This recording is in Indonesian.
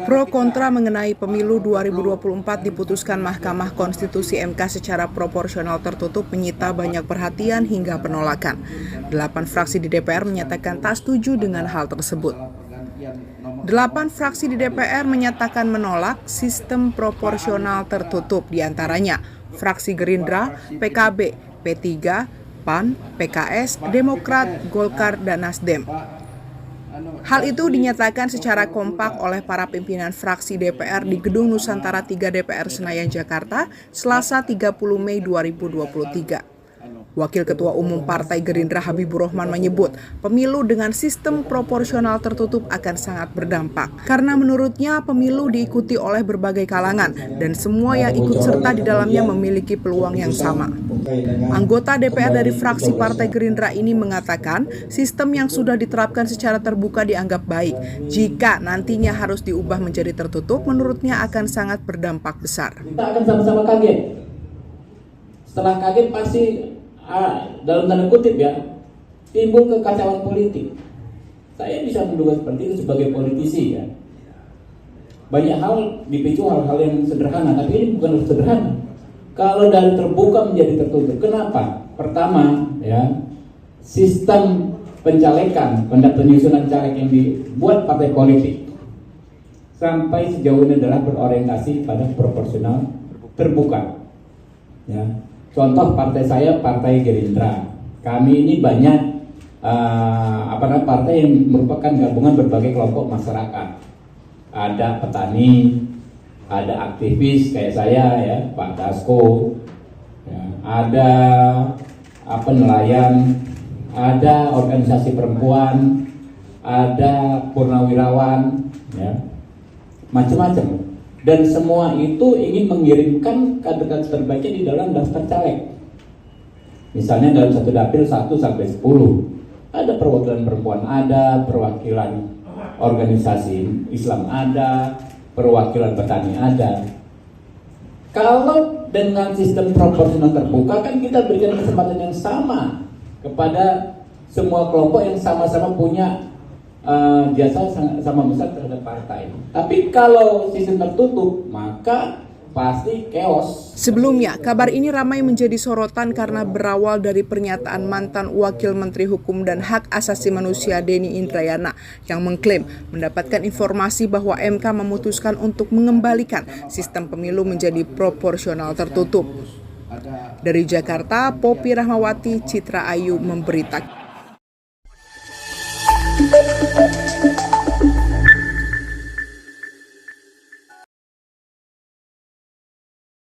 Pro kontra mengenai pemilu 2024 diputuskan Mahkamah Konstitusi MK secara proporsional tertutup menyita banyak perhatian hingga penolakan. 8 fraksi di DPR menyatakan tak setuju dengan hal tersebut. 8 fraksi di DPR menyatakan menolak sistem proporsional tertutup, diantaranya fraksi Gerindra, PKB, P3, PAN, PKS, Demokrat, Golkar, dan Nasdem. Hal itu dinyatakan secara kompak oleh para pimpinan fraksi DPR di Gedung Nusantara 3 DPR Senayan, Jakarta, Selasa 30 Mei 2023. Wakil Ketua Umum Partai Gerindra Habibur Rahman menyebut pemilu dengan sistem proporsional tertutup akan sangat berdampak. Karena menurutnya pemilu diikuti oleh berbagai kalangan dan semua yang ikut serta di dalamnya memiliki peluang yang sama. Anggota DPR dari fraksi Partai Gerindra ini mengatakan sistem yang sudah diterapkan secara terbuka dianggap baik. Jika nantinya harus diubah menjadi tertutup, menurutnya akan sangat berdampak besar. Kita akan sama-sama kaget. Setelah kaget pasti dalam tanda kutip ya, timbul kekacauan politik. Saya bisa menduga seperti itu sebagai politisi ya. Banyak hal dipicu hal-hal yang sederhana, tapi ini bukan sederhana. Kalau dari terbuka menjadi tertutup, kenapa? Pertama ya, sistem pencalekan, penyusunan caleg yang dibuat partai politik sampai sejauh ini adalah berorientasi pada proporsional terbuka. Ya. Contoh partai saya, Partai Gerindra. Kami ini banyak partai yang merupakan gabungan berbagai kelompok masyarakat. Ada petani, ada aktivis kayak saya ya, Pak Dasko, ya, ada nelayan, ada organisasi perempuan, ada purnawirawan, ya, macam-macam. Dan semua itu ingin mengirimkan kader-kader terbaiknya di dalam daftar caleg. Misalnya dalam satu dapil 1 sampai 10 ada perwakilan perempuan, ada perwakilan organisasi Islam, ada perwakilan petani, ada. Kalau dengan sistem proporsional terbuka kan kita berikan kesempatan yang sama kepada semua kelompok yang sama-sama punya jasa sama besar terhadap partai. Tapi kalau sistem tertutup, maka pasti chaos. Sebelumnya, kabar ini ramai menjadi sorotan karena berawal dari pernyataan mantan Wakil Menteri Hukum dan Hak Asasi Manusia Denny Indrayana yang mengklaim mendapatkan informasi bahwa MK memutuskan untuk mengembalikan sistem pemilu menjadi proporsional tertutup. Dari Jakarta, Poppy Rahmawati, Citra Ayu memberitakan.